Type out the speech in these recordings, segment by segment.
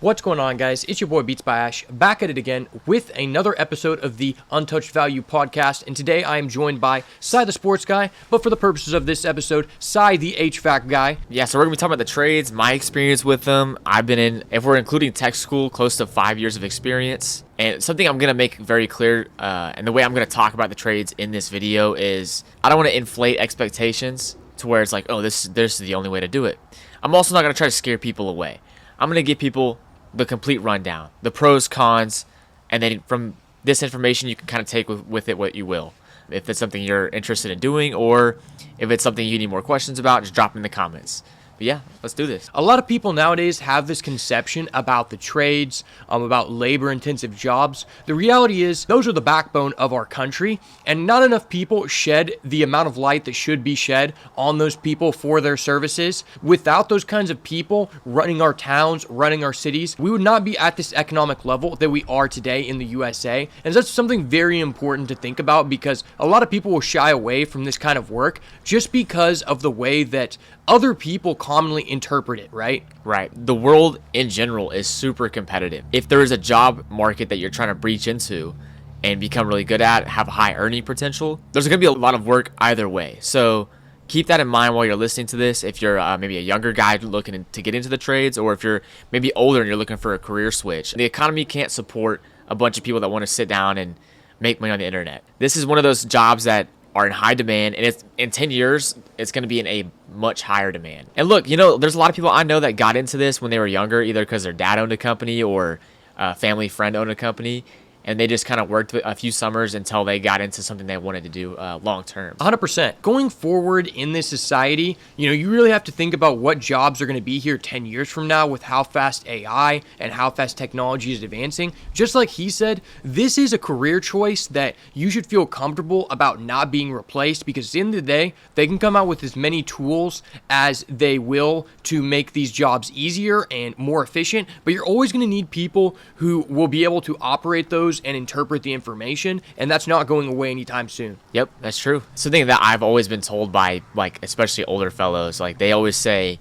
What's going on, guys? It's your boy Beatsbyash, back at it again with another episode of the Untouched Value podcast, and today I am joined by CyTheSportsGuy, but for the purposes of this episode, Cy the HVAC guy. Yeah, so we're going to be talking about the trades, my experience with them. I've been in, if we're including tech school, close to 5 years of experience. And something I'm going to make very clear, and the way I'm going to talk about the trades in this video is, I don't want to inflate expectations to where it's like, oh, this is the only way to do it. I'm also not going to try to scare people away. I'm going to give people the complete rundown, the pros, cons, and then from this information you can kind of take with it what you will. If it's something you're interested in doing, or if it's something you need more questions about, just drop them in the comments. But yeah, let's do this. A lot of people nowadays have this conception about the trades, about labor-intensive jobs. The reality is those are the backbone of our country, and not enough people shed the amount of light that should be shed on those people for their services. Without those kinds of people running our towns, running our cities, we would not be at this economic level that we are today in the USA. And that's something very important to think about, because a lot of people will shy away from this kind of work just because of the way that other people commonly interpret it, right? Right. The world in general is super competitive. If there is a job market that you're trying to breach into and become really good at, have high earning potential, there's going to be a lot of work either way. So keep that in mind while you're listening to this. If you're maybe a younger guy looking to get into the trades, or if you're maybe older and you're looking for a career switch, the economy can't support a bunch of people that want to sit down and make money on the internet. This is one of those jobs that are in high demand, and it's in 10 years it's going to be in a much higher demand. And look, there's a lot of people I know that got into this when they were younger, either because their dad owned a company or a family friend owned a company, and they just kind of worked a few summers until they got into something they wanted to do long term. 100%. Going forward in this society, you really have to think about what jobs are going to be here 10 years from now with how fast AI and how fast technology is advancing. Just like he said, this is a career choice that you should feel comfortable about not being replaced, because at the end of the day, they can come out with as many tools as they will to make these jobs easier and more efficient, but you're always going to need people who will be able to operate those and interpret the information, and that's not going away anytime soon. Yep, that's true. Something that I've always been told by, especially older fellows, they always say,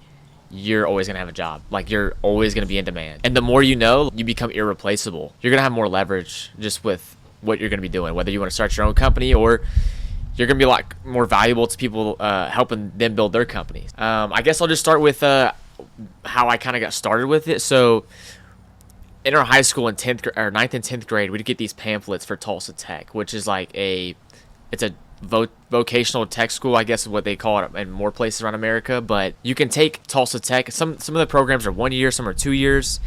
you're always going to have a job. You're always going to be in demand. And the more you know, you become irreplaceable. You're going to have more leverage just with what you're going to be doing, whether you want to start your own company or you're going to be a lot more valuable to people, helping them build their companies. I guess I'll just start with how I kind of got started with it. So in our high school in 9th and 10th grade, we'd get these pamphlets for Tulsa Tech, which is it's a vocational tech school, I guess is what they call it in more places around America. But you can take Tulsa Tech. Some of the programs are 1 year, some are 2 years,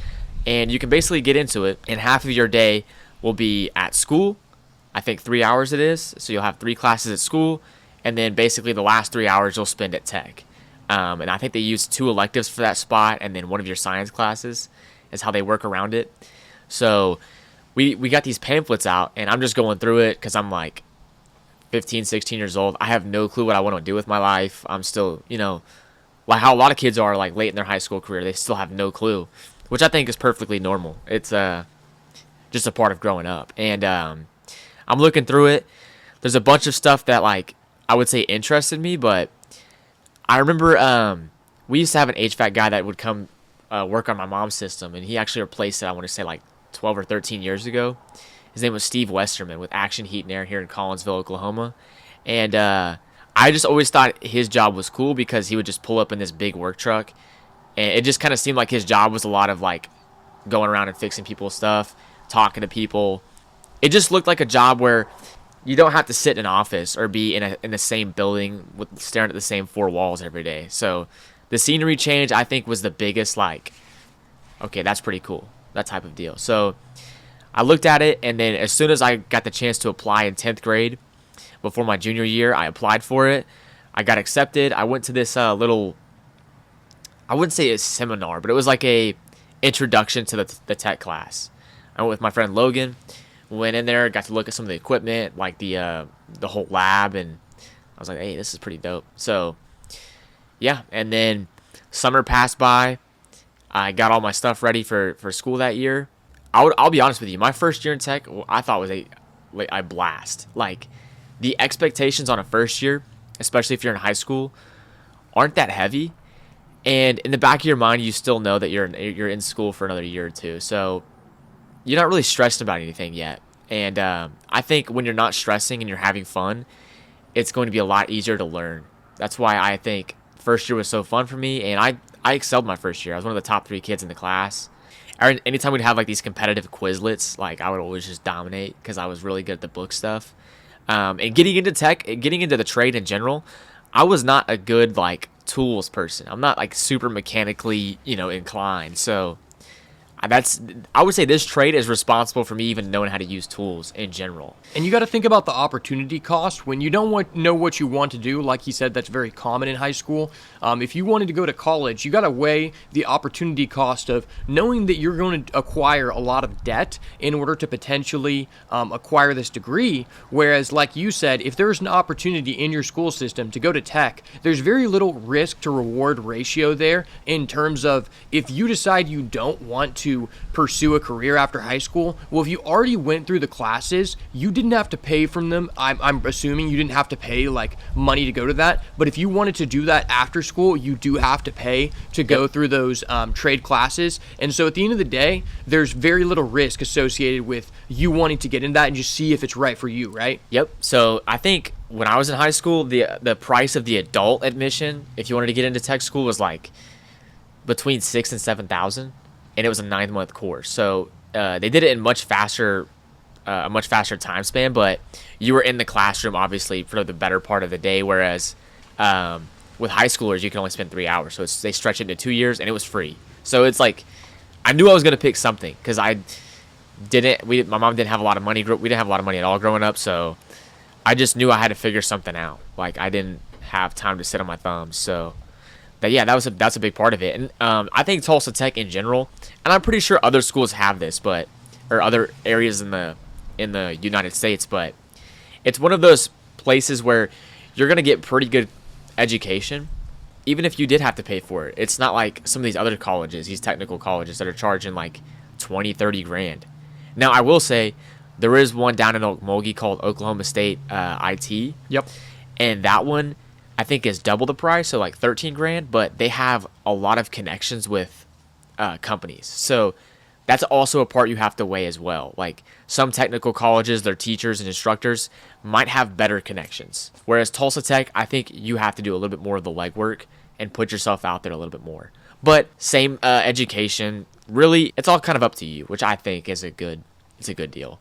and you can basically get into it, and half of your day will be at school. I think 3 hours it is, so you'll have 3 classes at school, and then basically the last 3 hours you'll spend at tech. And I think they use 2 electives for that spot, and then one of your science classes is how they work around it. So we got these pamphlets out, and I'm just going through it because I'm 15, 16 years old. I have no clue what I want to do with my life. I'm still, like how a lot of kids are late in their high school career. They still have no clue, which I think is perfectly normal. It's just a part of growing up. And I'm looking through it. There's a bunch of stuff that I would say interested me, but I remember we used to have an HVAC guy that would come work on my mom's system, and he actually replaced it, I want to say 12 or 13 years ago. His name was Steve Westerman with Action Heat and Air here in Collinsville, Oklahoma. And I just always thought his job was cool because he would just pull up in this big work truck, and it just kind of seemed like his job was a lot of going around and fixing people's stuff, talking to people. It just looked like a job where you don't have to sit in an office or be in the same building with staring at the same 4 walls every day. So the scenery change, I think, was the biggest, okay, that's pretty cool, that type of deal. So I looked at it, and then as soon as I got the chance to apply in 10th grade, before my junior year, I applied for it. I got accepted. I went to this little, I wouldn't say a seminar, but it was a introduction to the tech class. I went with my friend Logan, went in there, got to look at some of the equipment, the whole lab, and I was like, hey, this is pretty dope. So yeah, and then summer passed by. I got all my stuff ready for school that year. I'll be honest with you. My first year in tech, I thought was a blast. The expectations on a first year, especially if you're in high school, aren't that heavy. And in the back of your mind, you still know that you're in school for another year or two. So you're not really stressed about anything yet. And I think when you're not stressing and you're having fun, it's going to be a lot easier to learn. That's why I think first year was so fun for me. And I excelled my first year. I was one of the top 3 kids in the class. Anytime we'd have like these competitive Quizlets, like I would always just dominate because I was really good at the book stuff. And getting into tech, getting into the trade in general, I was not a good like tools person. I'm not like super mechanically, inclined. So I would say this trade is responsible for me even knowing how to use tools in general. And you got to think about the opportunity cost when you don't know what you want to do. Like he said, that's very common in high school. If you wanted to go to college, you got to weigh the opportunity cost of knowing that you're going to acquire a lot of debt in order to potentially acquire this degree. Whereas, like you said, if there's an opportunity in your school system to go to tech, there's very little risk to reward ratio there in terms of if you decide you don't want to pursue a career after high school, well, if you already went through the classes, you didn't have to pay from them. I'm assuming you didn't have to pay like money to go to that. But if you wanted to do that after school, you do have to pay to go through those trade classes. And so at the end of the day, there's very little risk associated with you wanting to get into that and just see if it's right for you, right? Yep. So I think when I was in high school, the price of the adult admission, if you wanted to get into tech school, was like between $6,000 and $7,000, and it was a 9-month course. So they did it in a much faster time span, but you were in the classroom obviously for the better part of the day. Whereas with high schoolers, you can only spend 3 hours. So they stretched it into 2 years, and it was free. So it's like I knew I was gonna pick something because my mom didn't have a lot of money. We didn't have a lot of money at all growing up, so I just knew I had to figure something out. Like I didn't have time to sit on my thumbs. So that's a big part of it. And I think Tulsa Tech in general, and I'm pretty sure other schools have this, or other areas in the United States, but it's one of those places where you're gonna get pretty good education, even if you did have to pay for it. It's not like some of these other colleges, these technical colleges that are charging like 20-30 grand. Now I will say there is one down in Okmulgee called Oklahoma State IT. Yep. And that one I think is double the price, so like 13 grand, but they have a lot of connections with companies. So that's also a part you have to weigh as well. Like some technical colleges, their teachers and instructors might have better connections. Whereas Tulsa Tech, I think you have to do a little bit more of the legwork and put yourself out there a little bit more. But same education, really, it's all kind of up to you, which I think is a good deal.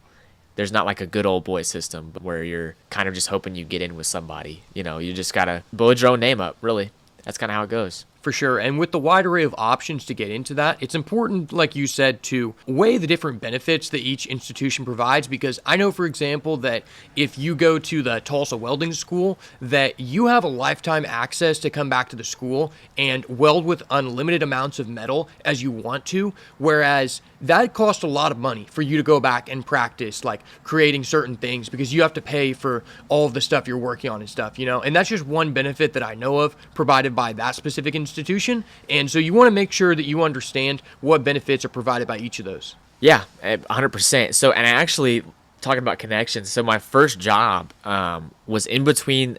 There's not like a good old boy system where you're kind of just hoping you get in with somebody. You just got to build your own name up, really. That's kind of how it goes. For sure. And with the wide array of options to get into that, it's important, like you said, to weigh the different benefits that each institution provides. Because I know, for example, that if you go to the Tulsa Welding School, that you have a lifetime access to come back to the school and weld with unlimited amounts of metal as you want to. Whereas that costs a lot of money for you to go back and practice, like creating certain things, because you have to pay for all of the stuff you're working on and stuff, And that's just one benefit that I know of provided by that specific institution. And so you want to make sure that you understand what benefits are provided by each of those. Yeah, 100%. So, and I actually, talking about connections, so my first job was in between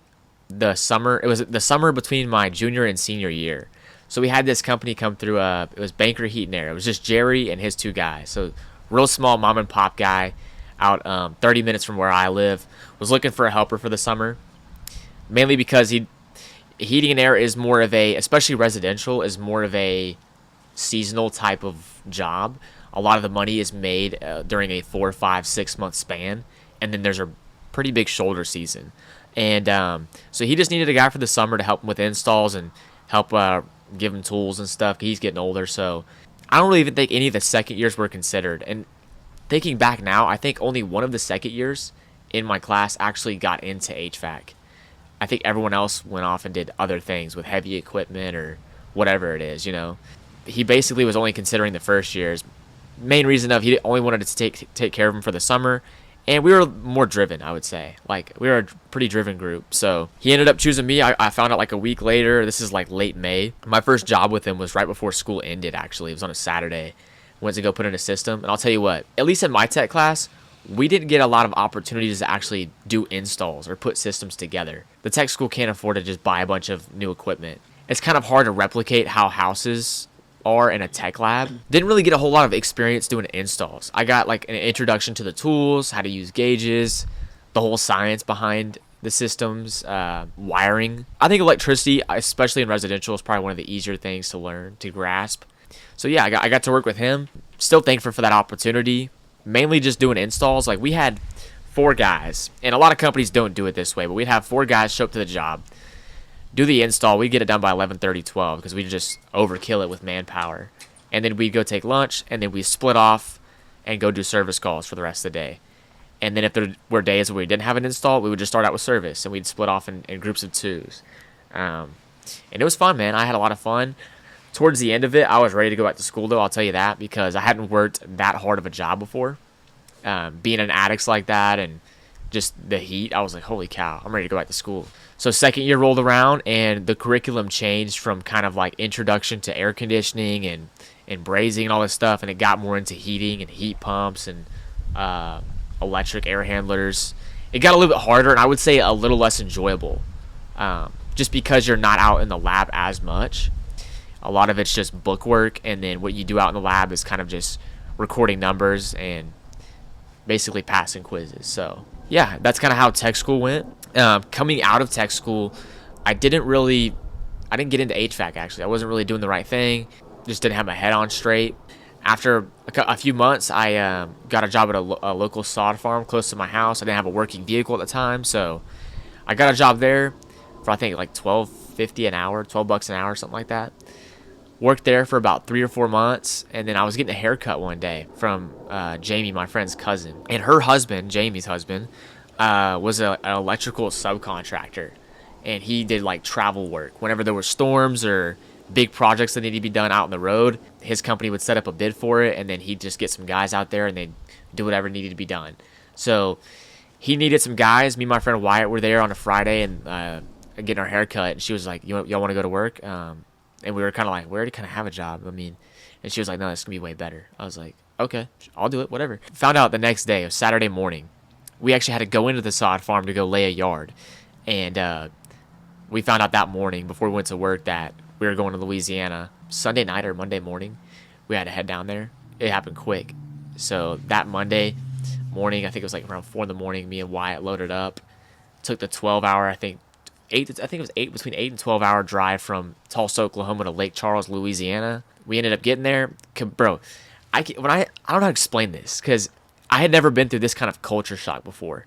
the summer. It was the summer between my junior and senior year. So we had this company come through. It was Banker Heat and Air. It was just Jerry and his 2 guys. So real small mom and pop guy out 30 minutes from where I live. Was looking for a helper for the summer, mainly because heating and air is more of a, especially residential, is more of a seasonal type of job. A lot of the money is made during a 4, 5, 6 month span, and then there's a pretty big shoulder season. And so he just needed a guy for the summer to help him with installs and help give him tools and stuff. He's getting older, so I don't really even think any of the second years were considered. And thinking back now, I think only one of the second years in my class actually got into HVAC. I think everyone else went off and did other things with heavy equipment or whatever it is, He basically was only considering the first years. Main reason of he only wanted to take care of him for the summer, and we were more driven, I would say. Like, we were a pretty driven group. So he ended up choosing me. I found out like a week later. This is like late May. My first job with him was right before school ended, actually. It was on a Saturday. Went to go put in a system. And I'll tell you what, at least in my tech class, we didn't get a lot of opportunities to actually do installs or put systems together. The tech school can't afford to just buy a bunch of new equipment. it's kind of hard to replicate how houses are in a tech lab. Didn't really get a whole lot of experience doing installs. I got like an introduction to the tools, how to use gauges, the whole science behind the systems, wiring. I think electricity, especially in residential, is probably one of the easier things to learn, to grasp. So yeah, I got to work with him. Still thankful for that opportunity. Mainly just doing installs. Like, we had 4 guys, and a lot of companies don't do it this way, but we'd have 4 guys show up to the job, do the install. We'd get it done by 11:30, 12, because we'd just overkill it with manpower. And then we'd go take lunch, and then we split off and go do service calls for the rest of the day. And then if there were days where we didn't have an install, we would just start out with service, and we'd split off in groups of 2s. And it was fun, man. I had a lot of fun. Towards the end of it, I was ready to go back to school, though, I'll tell you that, because I hadn't worked that hard of a job before. Being in attics like that and just the heat, I was like, holy cow, I'm ready to go back to school. So second year rolled around, and the curriculum changed from kind of like introduction to air conditioning and brazing and all this stuff, and it got more into heating and heat pumps and electric air handlers. It got a little bit harder, and I would say a little less enjoyable, just because you're not out in the lab as much. A lot of it's just book work, and then what you do out in the lab is kind of just recording numbers and basically passing quizzes. So yeah, that's kind of how tech school went. Coming out of tech school, I didn't get into HVAC. Actually, I wasn't really doing the right thing. Just didn't have my head on straight. After a few months, I got a job at a local sod farm close to my house. I didn't have a working vehicle at the time, so I got a job there for I think like $12.50 an hour, $12 an hour, something like that. Worked there for about 3 or 4 months, and then I was getting a haircut one day from Jamie, my friend's cousin. And her husband, Jamie's husband, was an electrical subcontractor, and he did like travel work. Whenever there were storms or big projects that needed to be done out on the road, his company would set up a bid for it, and then he'd just get some guys out there and they'd do whatever needed to be done. So he needed some guys. Me and my friend Wyatt were there on a Friday and getting our haircut, and she was like, y'all want to go to work? And we were kind of like, we already kind of have a job. I mean, and she was like, no, this is going to be way better. I was like, okay, I'll do it, whatever. Found out the next day, it was Saturday morning. We actually had to go into the sod farm to go lay a yard. And we found out that morning before we went to work that we were going to Louisiana Sunday night or Monday morning. We had to head down there. It happened quick. So that Monday morning, I think it was like around 4 in the morning, me and Wyatt loaded up. Took the 12-hour, between 8 and 12 hour drive from Tulsa, Oklahoma to Lake Charles, Louisiana. We ended up getting there. Bro, I don't know how to explain this, because I had never been through this kind of culture shock before.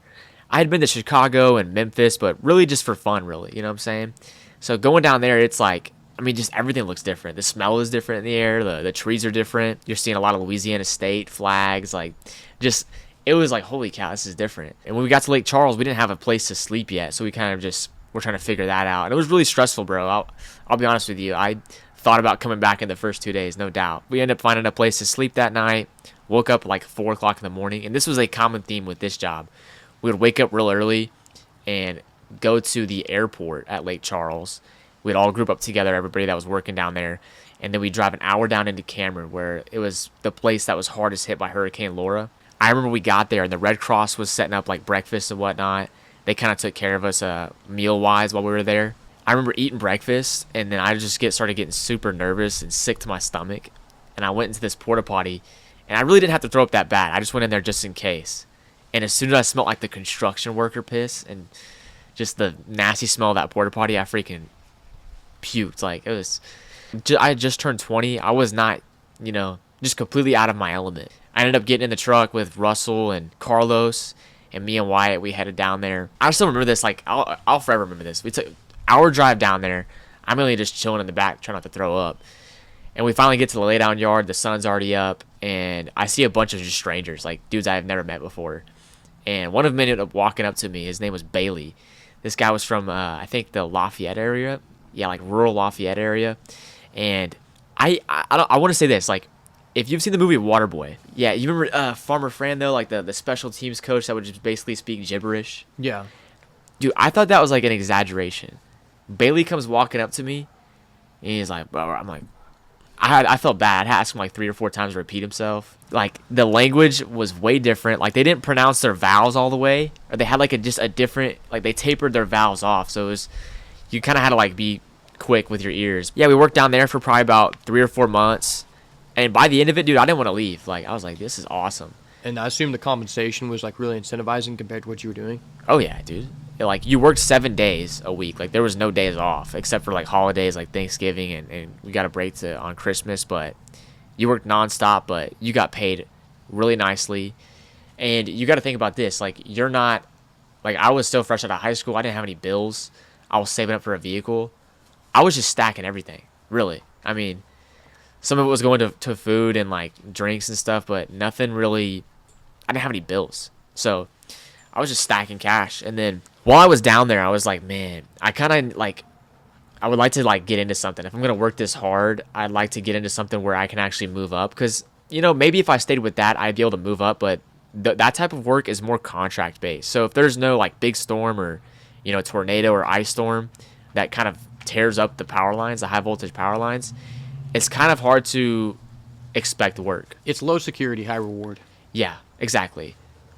I had been to Chicago and Memphis, but really just for fun, really. You know what I'm saying? So going down there, it's like, I mean, just everything looks different. The smell is different in the air. The trees are different. You're seeing a lot of Louisiana state flags. Like, just, it was like, holy cow, this is different. And when we got to Lake Charles, we didn't have a place to sleep yet. So we kind of just, we're trying to figure that out. And it was really stressful, bro. I'll be honest with you. I thought about coming back in the first 2 days, no doubt. We ended up finding a place to sleep that night. Woke up like 4 o'clock in the morning. And this was a common theme with this job. We would wake up real early and go to the airport at Lake Charles. We'd all group up together, everybody that was working down there. And then we'd drive an hour down into Cameron, where it was the place that was hardest hit by Hurricane Laura. I remember we got there and the Red Cross was setting up like breakfast and whatnot. They kind of took care of us meal-wise while we were there. I remember eating breakfast, and then I just started getting super nervous and sick to my stomach. And I went into this porta potty, and I really didn't have to throw up that bad. I just went in there just in case. And as soon as I smelled like the construction worker piss and just the nasty smell of that porta potty, I freaking puked. Like, it was, I had just turned 20. I was not, just completely out of my element. I ended up getting in the truck with Russell and Carlos, and me and Wyatt. We headed down there. I still remember this. Like, I'll forever remember this. We took our drive down there. I'm really just chilling in the back, trying not to throw up. And we finally get to the lay down yard. The sun's already up, and I see a bunch of just strangers, like dudes I have never met before. And one of them ended up walking up to me. His name was Bailey. This guy was from, I think, the Lafayette area. Yeah, like rural Lafayette area. And I want to say this, like, if you've seen the movie Waterboy, yeah, you remember Farmer Fran, though, like the special teams coach that would just basically speak gibberish? Yeah. Dude, I thought that was like an exaggeration. Bailey comes walking up to me, and he's like, bro, I'm like, I felt bad. I had to ask him like 3 or 4 times to repeat himself. Like, the language was way different. Like, they didn't pronounce their vowels all the way, or they had like just a different, like, they tapered their vowels off. So it was, you kind of had to like be quick with your ears. Yeah, we worked down there for probably about 3 or 4 months. And by the end of it, dude, I didn't want to leave. Like, I was like, this is awesome. And I assume the compensation was like really incentivizing compared to what you were doing. Oh, yeah, dude. Like, you worked 7 days a week. Like, there was no days off except for like holidays like Thanksgiving, and we got a break on Christmas. But you worked nonstop, but you got paid really nicely. And you got to think about this. Like, you're not, like, I was still fresh out of high school. I didn't have any bills. I was saving up for a vehicle. I was just stacking everything, really. I mean, some of it was going to food and like drinks and stuff, but nothing really, I didn't have any bills. So I was just stacking cash. And then while I was down there, I was like, man, I kind of like, I would like to like get into something. If I'm going to work this hard, I'd like to get into something where I can actually move up. Because, you know, maybe if I stayed with that, I'd be able to move up. But that type of work is more contract based. So if there's no like big storm or, you know, tornado or ice storm that kind of tears up the power lines, the high voltage power lines, it's kind of hard to expect work. It's low security, high reward. Yeah, exactly.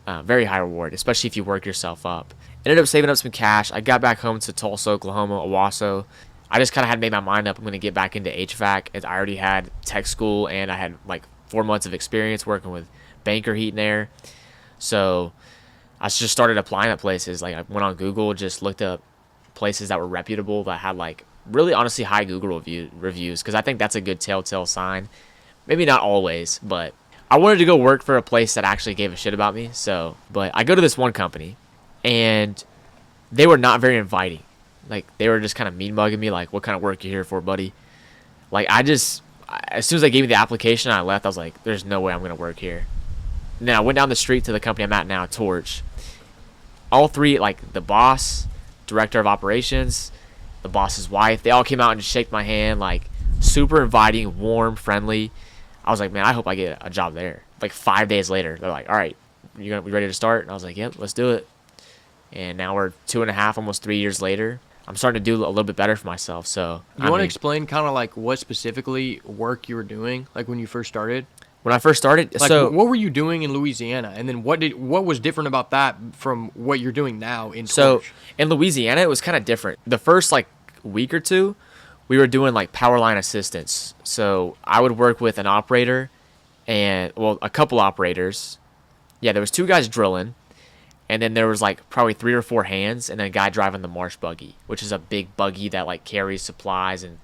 Very high reward, especially if you work yourself up. Ended up saving up some cash. I got back home to Tulsa, Oklahoma, Owasso. I just kind of had made my mind up. I'm going to get back into HVAC. As I already had tech school, and I had like 4 months of experience working with Banker Heat and Air. So I just started applying at places. Like, I went on Google, just looked up places that were reputable, that had like really honestly high Google reviews, because I think that's a good telltale sign. Maybe not always, but I wanted to go work for a place that actually gave a shit about me. So, but I go to this one company, and they were not very inviting. Like, they were just kind of mean mugging me, like, what kind of work you here for, buddy? Like, as soon as they gave me the application, I left. I was like, there's no way I'm gonna work here. And then I went down the street to the company I'm at now, Torch. All three, like the boss, director of operations, the boss's wife, they all came out and just shook my hand, like super inviting, warm, friendly. I was like, man, I hope I get a job there. Like 5 days later, they're like, all right, you gonna be ready to start? And I was like, yep, let's do it. And now we're 2.5, almost 3 years later. I'm starting to do a little bit better for myself. So you want to explain kind of like what specifically work you were doing, like when you first started? When I first started, like, so what were you doing in Louisiana, and then what was different about that from what you're doing now in so Torch? In Louisiana, it was kind of different. The first like week or two, we were doing like power line assistance. So I would work with an operator, and well, a couple operators. Yeah, there was 2 guys drilling, and then there was like probably 3 or 4 hands, and then a guy driving the marsh buggy, which is a big buggy that like carries supplies and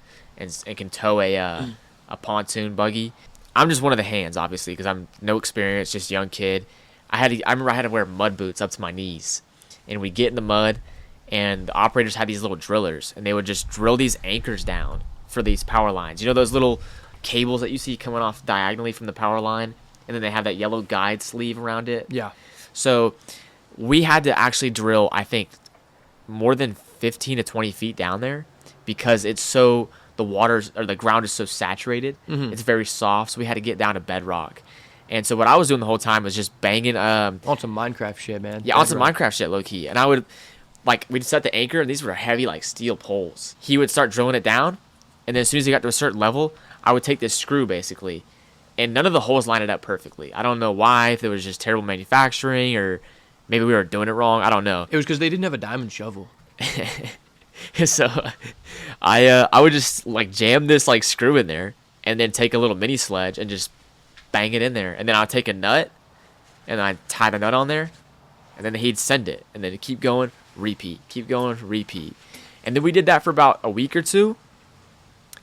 can tow a pontoon buggy. I'm just one of the hands, obviously, because I'm no experience, just young kid. I remember I had to wear mud boots up to my knees, and we'd get in the mud, and the operators had these little drillers, and they would just drill these anchors down for these power lines. You know those little cables that you see coming off diagonally from the power line, and then they have that yellow guide sleeve around it? Yeah. So we had to actually drill, I think, more than 15 to 20 feet down there, because it's so... the ground is so saturated. Mm-hmm. It's very soft, so we had to get down to bedrock. And so what I was doing the whole time was just banging on some Minecraft shit, man. Yeah, on some Minecraft shit, low key. And I would we'd set the anchor, and these were heavy like steel poles. He would start drilling it down, and then as soon as he got to a certain level, I would take this screw basically, and none of the holes lined up perfectly. I don't know why, if it was just terrible manufacturing or maybe we were doing it wrong. I don't know. It was because they didn't have a diamond shovel. So I would just like jam this like screw in there, and then take a little mini sledge and just bang it in there, and then I'd take a nut and I'd tie the nut on there, and then he'd send it, and then keep going, repeat, keep going, repeat. And then we did that for about a week or two,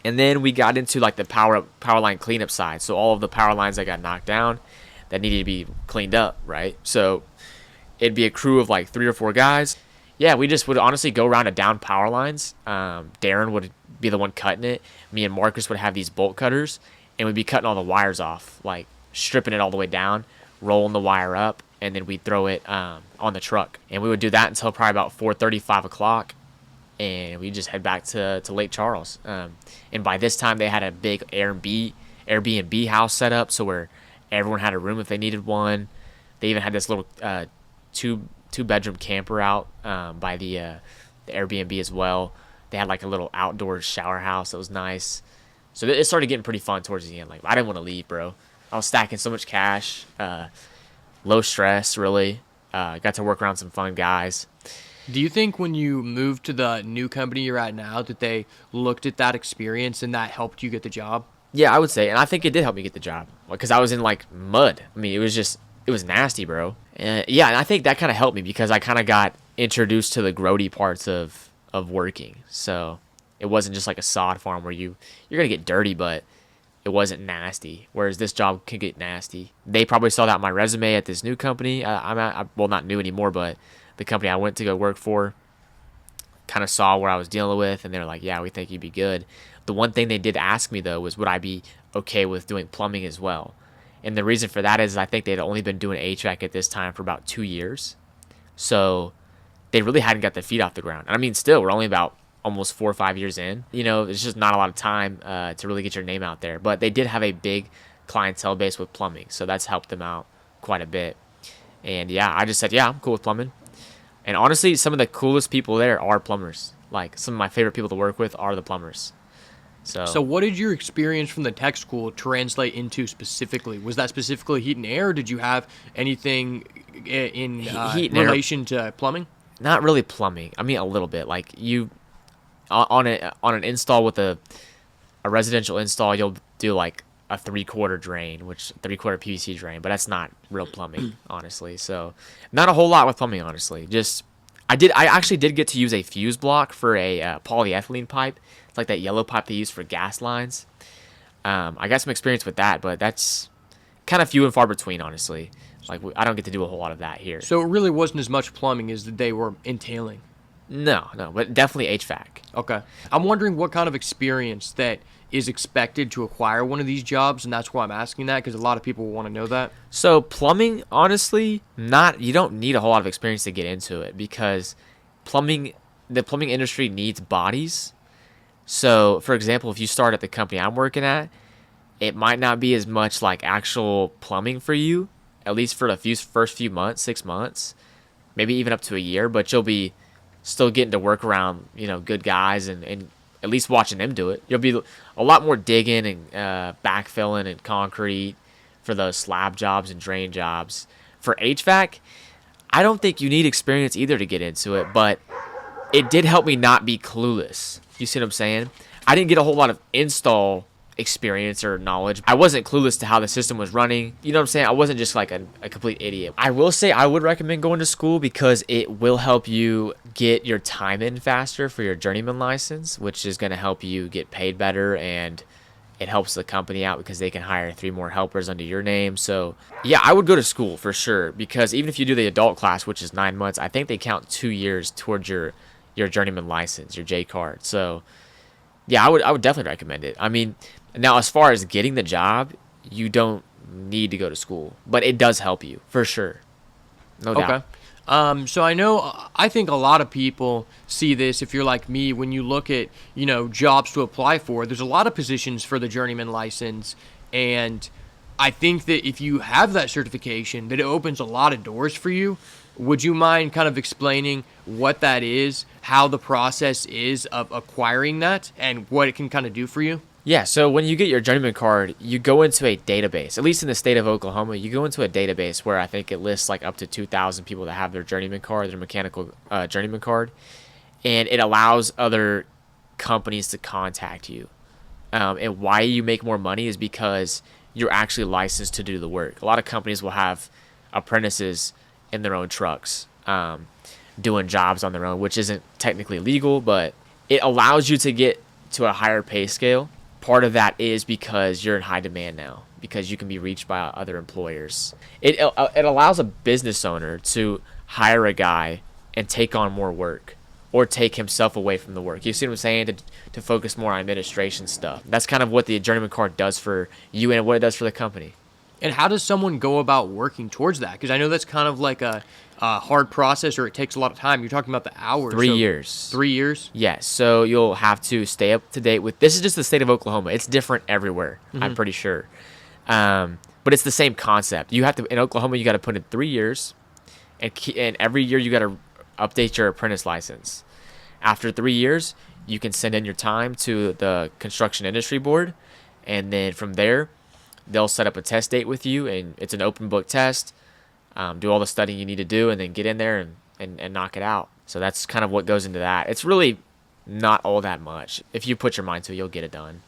and then we got into like the power line cleanup side. So all of the power lines that got knocked down that needed to be cleaned up, right? So it'd be a crew of like 3 or 4 guys. Yeah, we just would honestly go around to down power lines. Darren would be the one cutting it. Me and Marcus would have these bolt cutters, and we'd be cutting all the wires off, like stripping it all the way down, rolling the wire up, and then we'd throw it on the truck. And we would do that until probably about 4:30, 5 o'clock, and we just head back to Lake Charles. And by this time, they had a big Airbnb house set up, so where everyone had a room if they needed one. They even had this little two-bedroom camper out by the Airbnb as well. They had like a little outdoor shower house that was nice. So it started getting pretty fun towards the end. Like, I didn't want to leave, bro. I was stacking so much cash, low stress, really. Got to work around some fun guys. Do you think when you moved to the new company you're at now that they looked at that experience and that helped you get the job? Yeah, I would say, and I think it did help me get the job because I was in like mud. I mean, it was nasty, bro. Yeah, and I think that kind of helped me because I kind of got introduced to the grody parts of working. So it wasn't just like a sod farm where you're gonna get dirty, but it wasn't nasty. Whereas this job can get nasty. They probably saw that on my resume at this new company. Well, not new anymore, but the company I went to go work for kind of saw what I was dealing with, and they're like, "Yeah, we think you'd be good." The one thing they did ask me though was, would I be okay with doing plumbing as well? And the reason for that is I think they'd only been doing HVAC at this time for about 2 years, so they really hadn't got their feet off the ground. And I mean, still, we're only about almost 4 or 5 years in. You know, it's just not a lot of time to really get your name out there. But they did have a big clientele base with plumbing, so that's helped them out quite a bit. And yeah, I just said, yeah, I'm cool with plumbing. And honestly, some of the coolest people there are plumbers. Like, some of my favorite people to work with are the plumbers. So what did your experience from the tech school translate into specifically? Was that specifically heat and air? Or did you have anything in Heat and air. relation to plumbing? Not really plumbing. I mean, a little bit. Like, you on an install with a residential install, you'll do like a 3/4 drain, which 3/4 PVC drain, but that's not real plumbing, honestly. So not a whole lot with plumbing, honestly. Just I actually did get to use a fuse block for a polyethylene pipe. It's like that yellow pipe they use for gas lines. I got some experience with that, but that's kind of few and far between, honestly. Like, I don't get to do a whole lot of that here. So it really wasn't as much plumbing as they were entailing. No, but definitely HVAC. Okay. I'm wondering what kind of experience that is expected to acquire one of these jobs, and that's why I'm asking that, because a lot of people want to know that. So plumbing, honestly, you don't need a whole lot of experience to get into it because the plumbing industry needs bodies. So, for example, if you start at the company I'm working at, it might not be as much like actual plumbing for you, at least for the first few months, 6 months, maybe even up to a year, but you'll be still getting to work around, good guys and at least watching them do it. You'll be a lot more digging and backfilling and concrete for those slab jobs and drain jobs. For HVAC, I don't think you need experience either to get into it, but it did help me not be clueless. You see what I'm saying? I didn't get a whole lot of install experience or knowledge. I wasn't clueless to how the system was running. You know what I'm saying? I wasn't just like a complete idiot. I will say I would recommend going to school because it will help you get your time in faster for your journeyman license, which is going to help you get paid better, and it helps the company out because they can hire 3 more helpers under your name. So yeah, I would go to school for sure, because even if you do the adult class, which is 9 months, I think they count 2 years towards your journeyman license, your J card. So yeah, I would definitely recommend it. I mean, now as far as getting the job, you don't need to go to school, but it does help you for sure. No doubt. Okay. So I think a lot of people see this. If you're like me, when you look at, jobs to apply for, there's a lot of positions for the journeyman license. And I think that if you have that certification, that it opens a lot of doors for you. Would you mind kind of explaining what that is, how the process is of acquiring that, and what it can kind of do for you? Yeah, so when you get your journeyman card, you go into a database. At least in the state of Oklahoma, you go into a database where I think it lists like up to 2,000 people that have their journeyman card, their mechanical journeyman card, and it allows other companies to contact you. And why you make more money is because you're actually licensed to do the work. A lot of companies will have apprentices in their own trucks, doing jobs on their own, which isn't technically legal, but it allows you to get to a higher pay scale. Part of that is because you're in high demand now, because you can be reached by other employers. It allows a business owner to hire a guy and take on more work, or take himself away from the work. You see what I'm saying? To focus more on administration stuff. That's kind of what the journeyman card does for you and what it does for the company. And how does someone go about working towards that? Because I know that's kind of like a hard process, or it takes a lot of time. You're talking about the hours. 3 years. 3 years? Yes. So you'll have to stay up to date with. This is just the state of Oklahoma. It's different everywhere. I'm pretty sure. But it's the same concept. You have to in Oklahoma. You got to put in 3 years, and every year you got to update your apprentice license. After 3 years, you can send in your time to the Construction Industry Board, and then from there, they'll set up a test date with you, and it's an open book test. Do all the studying you need to do, and then get in there and knock it out. So that's kind of what goes into that. It's really not all that much. If you put your mind to it, you'll get it done.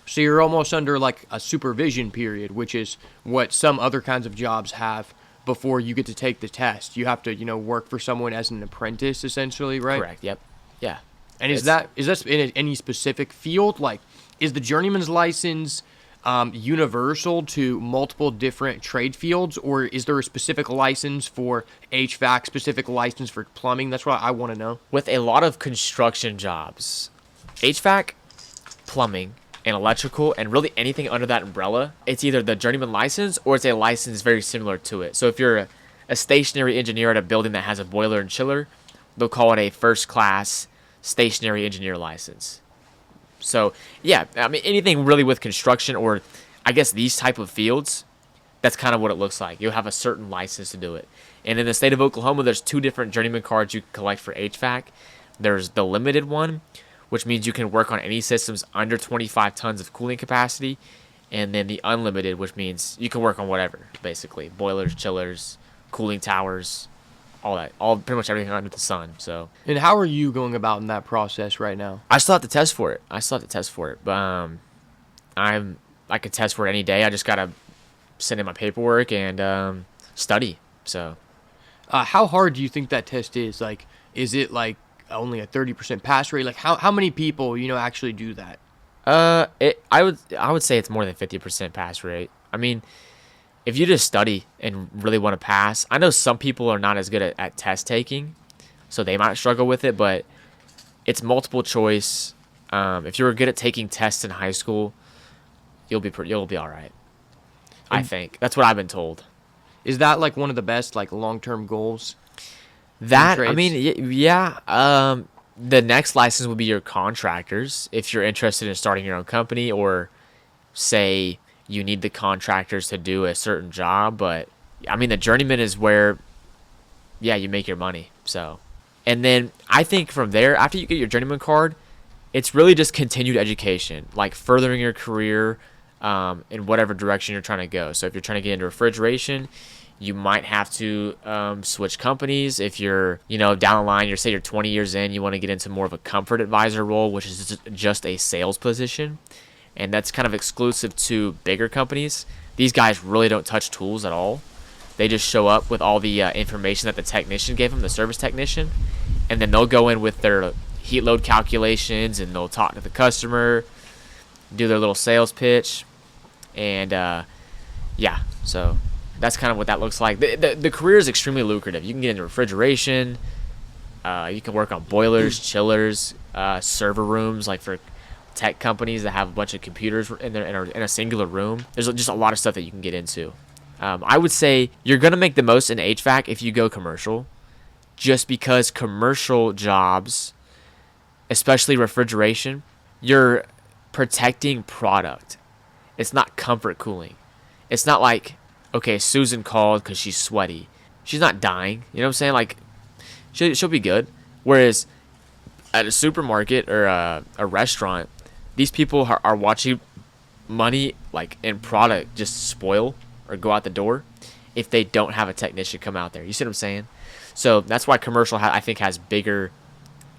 So you're almost under like a supervision period, which is what some other kinds of jobs have before you get to take the test. You have to, work for someone as an apprentice, essentially, right? Correct. Yep. Yeah. And is that in any specific field? Like, is the journeyman's license universal to multiple different trade fields, or is there a specific license for HVAC, specific license for plumbing? That's what I want to know. With a lot of construction jobs, HVAC, plumbing, and electrical, and really anything under that umbrella, it's either the journeyman license or it's a license very similar to it. So if you're a stationary engineer at a building that has a boiler and chiller, they'll call it a first class stationary engineer license. So yeah, I mean, anything really with construction, or I guess these type of fields, that's kind of what it looks like. You'll have a certain license to do it. And in the state of Oklahoma, there's 2 different journeyman cards you can collect for HVAC. There's the limited one, which means you can work on any systems under 25 tons of cooling capacity. And then the unlimited, which means you can work on whatever, basically. Boilers, chillers, cooling towers, all that. Pretty much everything under the sun. So. And how are you going about in that process right now? I still have to test for it. But I could test for it any day. I just got to send in my paperwork and study. So. How hard do you think that test is? Like, is it like only a 30% pass rate? Like, how many people actually do that? I would say it's more than 50% pass rate. I mean, if you just study and really want to pass, I know some people are not as good at test taking, so they might struggle with it. But it's multiple choice. If you were good at taking tests in high school, you'll be all right. I think that's what I've been told. Is that like one of the best like long-term goals? That, I mean, yeah. The next license would be your contractors if you're interested in starting your own company, or say you need the contractors to do a certain job. But I mean, the journeyman is where, yeah, you make your money. So, and then I think from there, after you get your journeyman card, it's really just continued education, like furthering your career in whatever direction you're trying to go. So if you're trying to get into refrigeration, you might have to switch companies. If you're, down the line, you're 20 years in, you want to get into more of a comfort advisor role, which is just a sales position. And that's kind of exclusive to bigger companies. These guys really don't touch tools at all. They just show up with all the information that the technician gave them, the service technician, and then they'll go in with their heat load calculations, and they'll talk to the customer, do their little sales pitch, and yeah, so that's kind of what that looks like. The career is extremely lucrative. You can get into refrigeration. You can work on boilers, chillers, server rooms, like for tech companies that have a bunch of computers in a singular room. There's just a lot of stuff that you can get into. I would say you're going to make the most in HVAC if you go commercial, just because commercial jobs, especially refrigeration, you're protecting product. It's not comfort cooling. It's not like, okay, Susan called because she's sweaty. She's not dying. You know what I'm saying? Like, she'll be good. Whereas at a supermarket or a restaurant, these people are watching money, like, in product just spoil or go out the door if they don't have a technician come out there. You see what I'm saying? So that's why commercial, I think, has bigger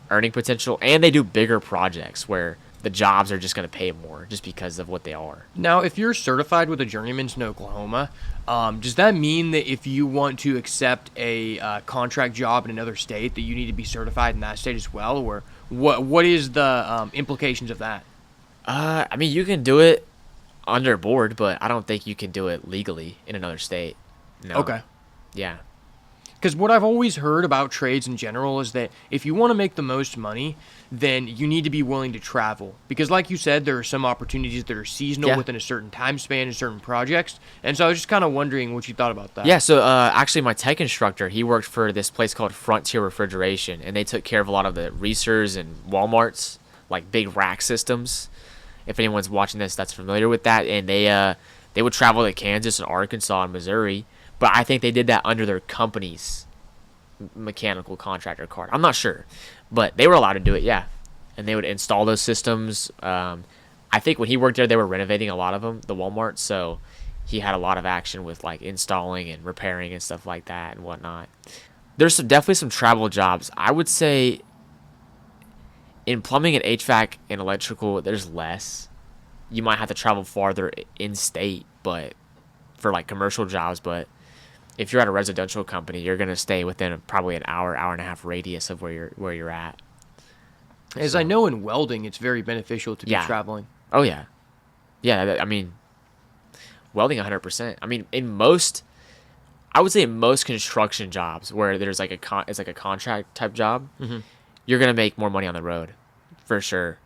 earning potential, and they do bigger projects where the jobs are just going to pay more just because of what they are. Now, if you're certified with a journeyman's in Oklahoma, does that mean that if you want to accept a contract job in another state, that you need to be certified in that state as well? Or what is the implications of that? I mean, you can do it under board, but I don't think you can do it legally in another state. No. Okay. Yeah. Because what I've always heard about trades in general is that if you want to make the most money, then you need to be willing to travel. Because like you said, there are some opportunities that are seasonal within a certain time span and certain projects. And so I was just kind of wondering what you thought about that. Yeah, so actually my tech instructor, he worked for this place called Frontier Refrigeration, and they took care of a lot of the Reesers and Walmarts, like big rack systems. If anyone's watching this that's familiar with that. And they would travel to Kansas and Arkansas and Missouri. But I think they did that under their company's mechanical contractor card. I'm not sure. But they were allowed to do it, yeah. And they would install those systems. I think when he worked there, they were renovating a lot of them, the Walmart. So he had a lot of action with like installing and repairing and stuff like that and whatnot. There's definitely some travel jobs. I would say in plumbing and HVAC and electrical, there's less. You might have to travel farther in state, but for like commercial jobs. But if you're at a residential company, you're gonna stay within probably an hour, hour and a half radius of where you're at. As So, I know, in welding, it's very beneficial to be yeah. traveling. Oh yeah. Yeah. I mean, welding 100%. I mean, I would say in most construction jobs where there's like it's like a contract type job, you're gonna make more money on the road, for sure.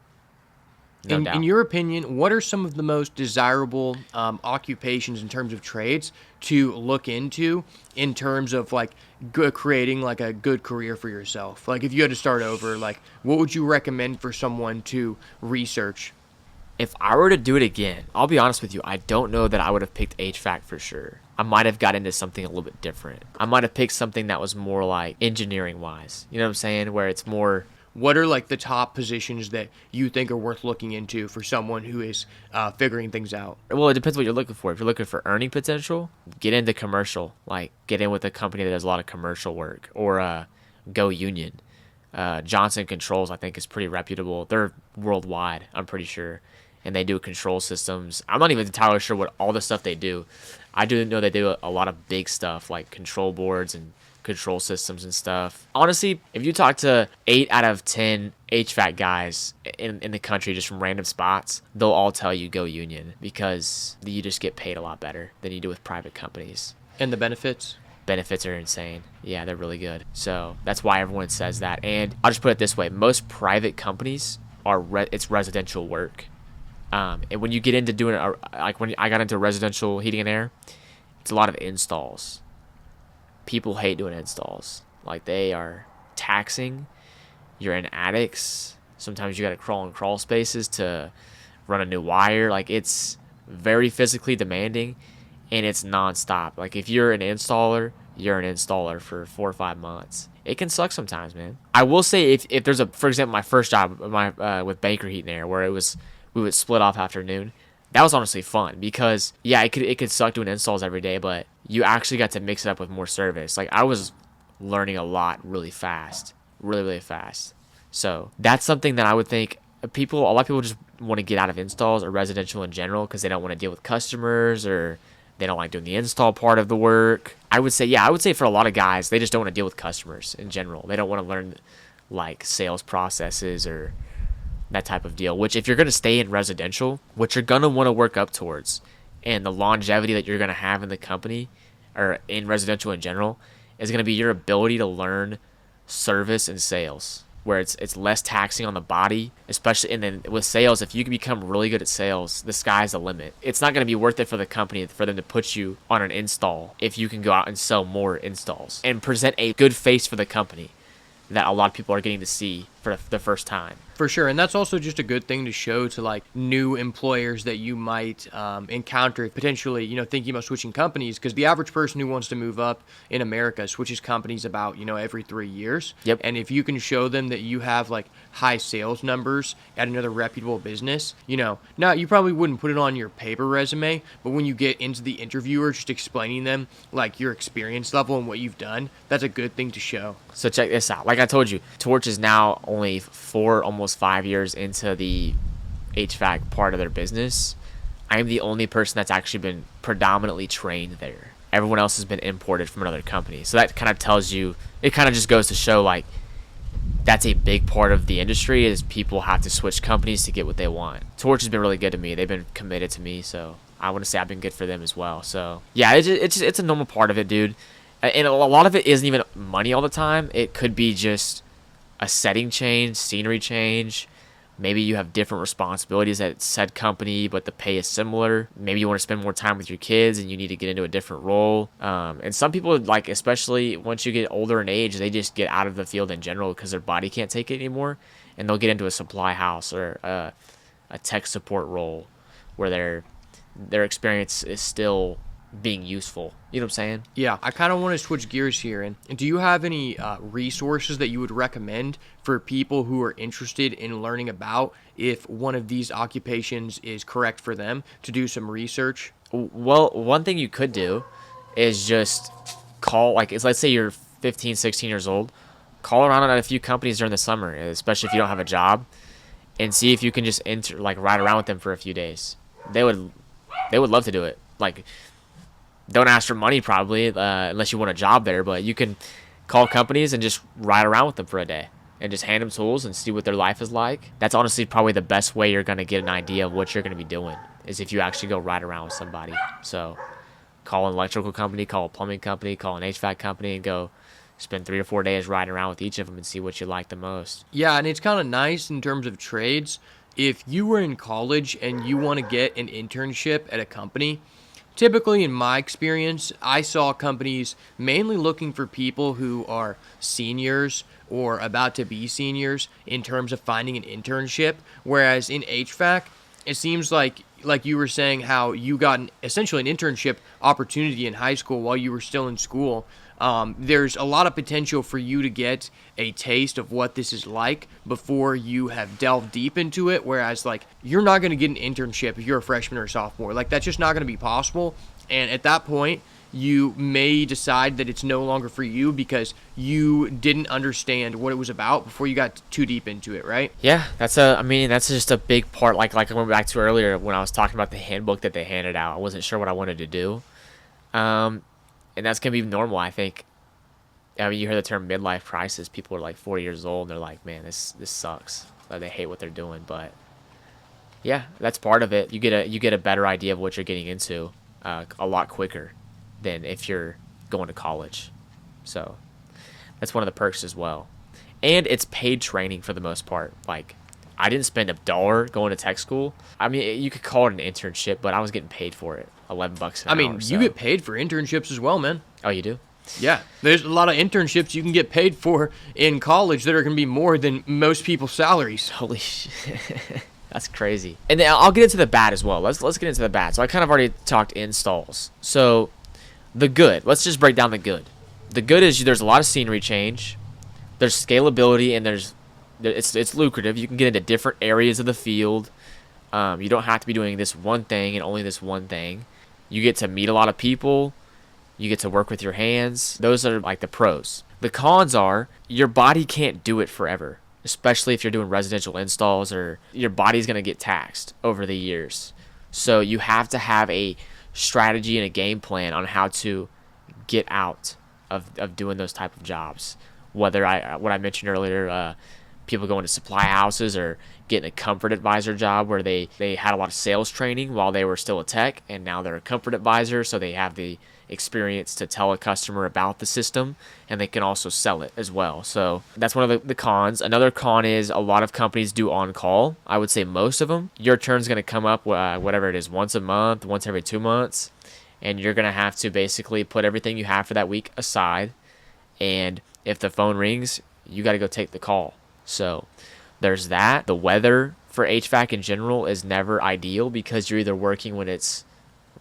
No In doubt. your opinion, what are some of the most desirable occupations in terms of trades to look into in terms of like creating like a good career for yourself? Like if you had to start over, like what would you recommend for someone to research? If I were to do it again, I'll be honest with you, I don't know that I would have picked HVAC for sure. I might have got into something a little bit different. I might have picked something that was more like engineering wise. You know what I'm saying? Where it's more. What are like the top positions that you think are worth looking into for someone who is figuring things out? Well, it depends what you're looking for. If you're looking for earning potential, get into commercial. Like get in with a company that does a lot of commercial work, or go union. Johnson Controls, I think, is pretty reputable. They're worldwide, I'm pretty sure, and they do control systems. I'm not even entirely sure what all the stuff they do. I do know they do a lot of big stuff like control boards and control systems and stuff. Honestly, if you talk to 8 out of 10 HVAC guys in the country just from random spots, they'll all tell you go union because you just get paid a lot better than you do with private companies. And the benefits? Benefits are insane. Yeah, they're really good. So that's why everyone says that. And I'll just put it this way: most private companies it's residential work. And when you get into doing it, like when I got into residential heating and air, it's a lot of installs. People hate doing installs. Like they are taxing. You're in attics. Sometimes you got to crawl in crawl spaces to run a new wire. Like it's very physically demanding, and it's nonstop. Like if you're an installer, you're an installer for 4 or 5 months. It can suck sometimes, man. I will say if there's for example, my first job, with Baker Heat and Air, where we would split off afternoon. That was honestly fun because yeah, it could suck doing installs every day, but you actually got to mix it up with more service. Like I was learning a lot really fast, really fast. So that's something that I would think a lot of people just want to get out of installs or residential in general because they don't want to deal with customers or they don't like doing the install part of the work. I would say for a lot of guys, they just don't want to deal with customers in general. They don't want to learn like sales processes or that type of deal, which if you're going to stay in residential, what you're going to want to work up towards and the longevity that you're going to have in the company or in residential in general is going to be your ability to learn service and sales, where it's less taxing on the body, especially. And then with sales, if you can become really good at sales, the sky's the limit. It's not going to be worth it for the company for them to put you on an install if you can go out and sell more installs and present a good face for the company that a lot of people are getting to see for the first time. For sure, and that's also just a good thing to show to like new employers that you might encounter potentially, thinking about switching companies, because the average person who wants to move up in America switches companies about, every 3 years. Yep. And if you can show them that you have like high sales numbers at another reputable business, now you probably wouldn't put it on your paper resume, but when you get into the interviewer, just explaining them like your experience level and what you've done, that's a good thing to show. So check this out. Like I told you, Torch is now only 4, almost 5 years into the HVAC part of their business. I am the only person that's actually been predominantly trained there. Everyone else has been imported from another company. So that kind of tells you, it kind of just goes to show like that's a big part of the industry is people have to switch companies to get what they want. Torch has been really good to me. They've been committed to me, so I want to say I've been good for them as well. So yeah, it's a normal part of it, dude. And a lot of it isn't even money all the time. It could be just a setting change, scenery change. Maybe you have different responsibilities at said company, but the pay is similar. Maybe you want to spend more time with your kids and you need to get into a different role. And some people, like, especially once you get older in age, they just get out of the field in general because their body can't take it anymore. And they'll get into a supply house or a tech support role where their experience is still being useful. You know what I'm saying? Yeah, I kind of want to switch gears here. And do you have any resources that you would recommend for people who are interested in learning about if one of these occupations is correct for them to do some research? Well, one thing you could do is just call, like, let's say you're 15, 16 years old, call around at a few companies during the summer, especially if you don't have a job, and see if you can just ride around with them for a few days. They would love to do it. Like, don't ask for money probably unless you want a job there, but you can call companies and just ride around with them for a day and just hand them tools and see what their life is like. That's honestly probably the best way you're going to get an idea of what you're going to be doing, is if you actually go ride around with somebody. So call an electrical company, call a plumbing company, call an HVAC company, and go spend 3 or 4 days riding around with each of them and see what you like the most. Yeah, and it's kind of nice in terms of trades. If you were in college and you want to get an internship at a company, typically in my experience, I saw companies mainly looking for people who are seniors or about to be seniors in terms of finding an internship, whereas in HVAC, it seems like you were saying how you got essentially an internship opportunity in high school while you were still in school. There's a lot of potential for you to get a taste of what this is like before you have delved deep into it, whereas like you're not going to get an internship if you're a freshman or a sophomore. Like, that's just not going to be possible, and at that point you may decide that it's no longer for you because you didn't understand what it was about before you got too deep into it, right? Yeah, that's just a big part. Like I went back to earlier when I was talking about the handbook that they handed out. I wasn't sure what I wanted to do. And that's going to be normal, I think. I mean, you hear the term midlife crisis. People are like 40 years old, and they're like, man, this sucks. They hate what they're doing. But, yeah, that's part of it. You get a better idea of what you're getting into a lot quicker than if you're going to college. So that's one of the perks as well. And it's paid training for the most part. Like, I didn't spend $1 going to tech school. I mean, you could call it an internship, but I was getting paid for it. $11 an hour. I mean, you get paid for internships as well, man. Oh, you do? Yeah, there's a lot of internships you can get paid for in college that are going to be more than most people's salaries. Holy shit. That's crazy. And then I'll get into the bad as well. Let's get into the bad. So I kind of already talked installs. So the good. Let's just break down the good. The good is there's a lot of scenery change. There's scalability, and it's lucrative. You can get into different areas of the field. You don't have to be doing this one thing and only this one thing. You get to meet a lot of people. You get to work with your hands. Those are like the pros. The cons are your body can't do it forever, especially if you're doing residential installs, or your body's going to get taxed over the years. So you have to have a strategy and a game plan on how to get out of doing those type of jobs. Whether what I mentioned earlier, people going to supply houses or getting a comfort advisor job where they had a lot of sales training while they were still a tech, and now they're a comfort advisor, so they have the experience to tell a customer about the system, and they can also sell it as well. So that's one of the cons. Another con is a lot of companies do on-call. I would say most of them. Your turn's going to come up, whatever it is, once a month, once every 2 months, and you're going to have to basically put everything you have for that week aside, and if the phone rings, you got to go take the call. So there's that. The weather for HVAC in general is never ideal because you're either working when it's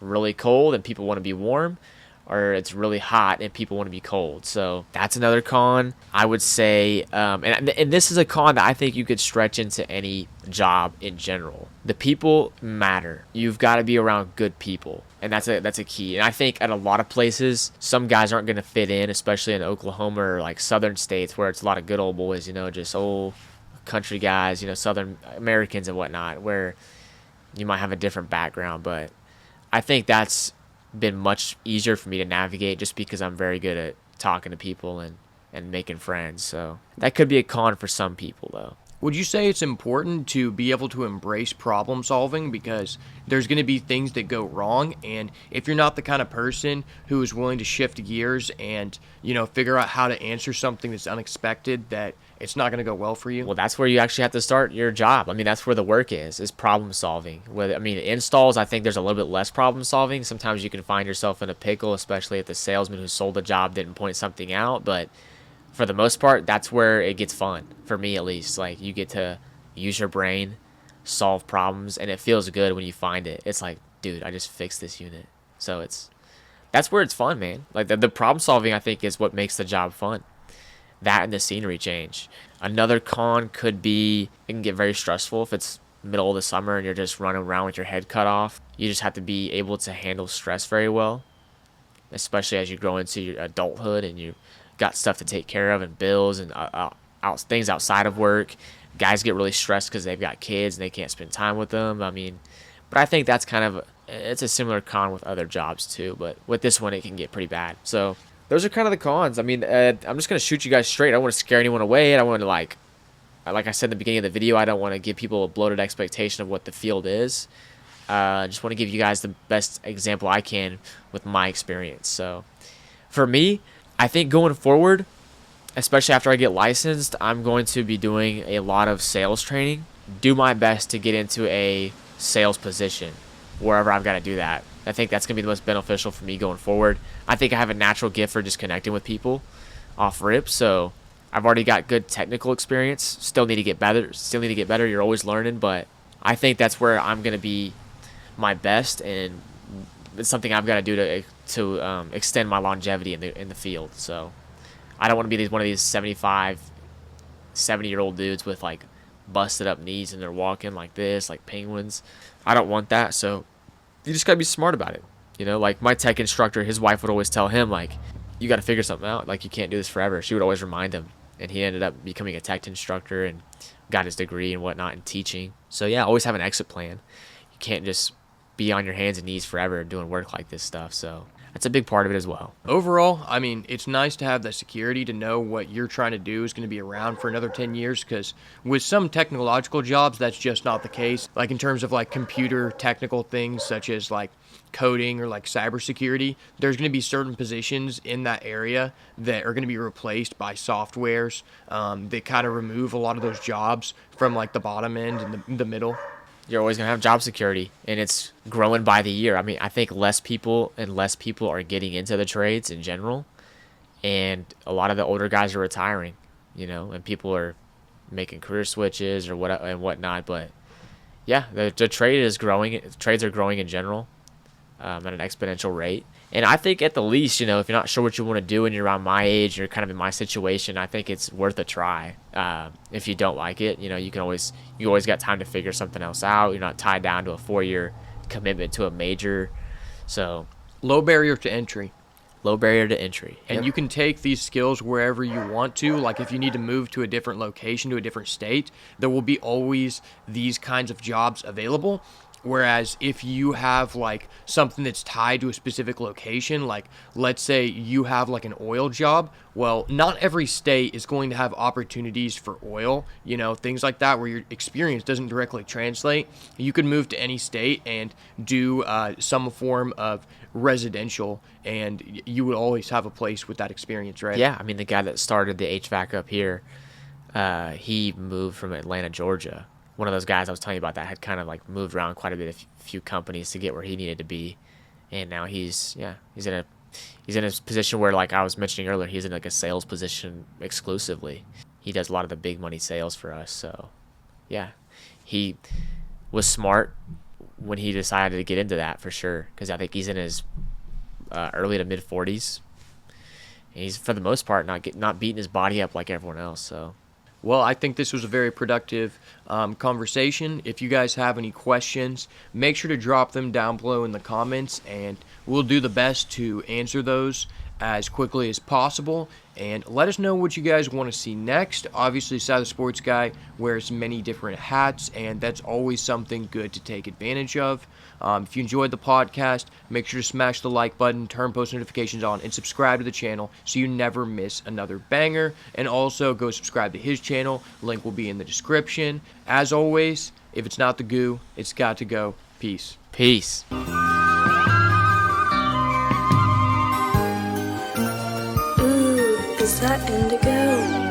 really cold and people want to be warm, or it's really hot and people want to be cold. So that's another con, I would say. And this is a con that I think you could stretch into any job in general. The people matter. You've got to be around good people, and that's a key. And I think at a lot of places, some guys aren't going to fit in, especially in Oklahoma or like southern states where it's a lot of good old boys, just old country guys, Southern Americans and whatnot, where you might have a different background. But I think that's been much easier for me to navigate just because I'm very good at talking to people and making friends. So that could be a con for some people, though. Would you say it's important to be able to embrace problem solving, because there's going to be things that go wrong, and if you're not the kind of person who is willing to shift gears and figure out how to answer something that's unexpected, that it's not going to go well for you? Well, that's where you actually have to start your job. I mean, that's where the work is problem solving. Installs, I think there's a little bit less problem solving. Sometimes you can find yourself in a pickle, especially if the salesman who sold the job didn't point something out. But for the most part, that's where it gets fun, for me at least. Like, you get to use your brain, solve problems, and it feels good when you find it. It's like, dude, I just fixed this unit. So that's where it's fun, man. Like, the problem solving, I think, is what makes the job fun. That and the scenery change. Another con could be it can get very stressful if it's middle of the summer and you're just running around with your head cut off. You just have to be able to handle stress very well, especially as you grow into your adulthood and you got stuff to take care of and bills and things outside of work. Guys get really stressed because they've got kids and they can't spend time with them. I mean, but I think that's it's a similar con with other jobs too. But with this one, it can get pretty bad. So those are kind of the cons. I mean, I'm just gonna shoot you guys straight. I don't want to scare anyone away. I don't want to like I said in the beginning of the video, I don't want to give people a bloated expectation of what the field is. I just want to give you guys the best example I can with my experience. So for me, I think going forward, especially after I get licensed, I'm going to be doing a lot of sales training. Do my best to get into a sales position wherever I've got to do that. I think that's going to be the most beneficial for me going forward. I think I have a natural gift for just connecting with people off rip, so I've already got good technical experience. Still need to get better. You're always learning, but I think that's where I'm going to be my best, and it's something I've got to do to extend my longevity in the field. So I don't want to be one of these 75, 70-year-old dudes with like busted up knees and they're walking like this, like penguins. I don't want that. So you just got to be smart about it. You know, like my tech instructor, his wife would always tell him, like, you got to figure something out. Like, you can't do this forever. She would always remind him. And he ended up becoming a tech instructor and got his degree and whatnot in teaching. So yeah, always have an exit plan. You can't just be on your hands and knees forever doing work like this stuff. So that's a big part of it as well. Overall, I mean, it's nice to have that security to know what you're trying to do is going to be around for another 10 years, because with some technological jobs, that's just not the case. Like in terms of like computer technical things such as like coding or like cybersecurity, there's going to be certain positions in that area that are going to be replaced by softwares that kind of remove a lot of those jobs from like the bottom end and the middle. You're always going to have job security, and it's growing by the year. I mean, I think less people are getting into the trades in general, and a lot of the older guys are retiring, you know, and people are making career switches or whatnot. But yeah, the trade is growing. Trades are growing in general at an exponential rate. And I think at the least, you know, if you're not sure what you want to do and you're around my age, you're kind of in my situation, I think it's worth a try. If you don't like it, you know, you always got time to figure something else out. You're not tied down to a 4-year commitment to a major. So low barrier to entry. And you can take these skills wherever you want to. Like if you need to move to a different location, to a different state, there will be always these kinds of jobs available. Whereas if you have like something that's tied to a specific location, like let's say you have like an oil job, well, not every state is going to have opportunities for oil, you know, things like that where your experience doesn't directly translate. You could move to any state and do some form of residential, and you would always have a place with that experience, right? Yeah, I mean, the guy that started the HVAC up here, he moved from Atlanta, Georgia. One of those guys I was telling you about that had kind of like moved around quite a bit, a few companies to get where he needed to be, and now he's in a position where, like I was mentioning earlier, he's in like a sales position exclusively. He does a lot of the big money sales for us. So yeah, he was smart when he decided to get into that for sure, because I think he's in his early to mid 40s. And he's for the most part not beating his body up like everyone else. So. Well, I think this was a very productive conversation. If you guys have any questions, make sure to drop them down below in the comments, and we'll do the best to answer those as quickly as possible. And let us know what you guys want to see next. Obviously, CyTheSportsGuy wears many different hats, and that's always something good to take advantage of. If you enjoyed the podcast, make sure to smash the like button, turn post notifications on, and subscribe to the channel so you never miss another banger. And also go subscribe to his channel. Link will be in the description. As always, if it's not the goo, it's got to go. Peace. Peace. Is that indigo?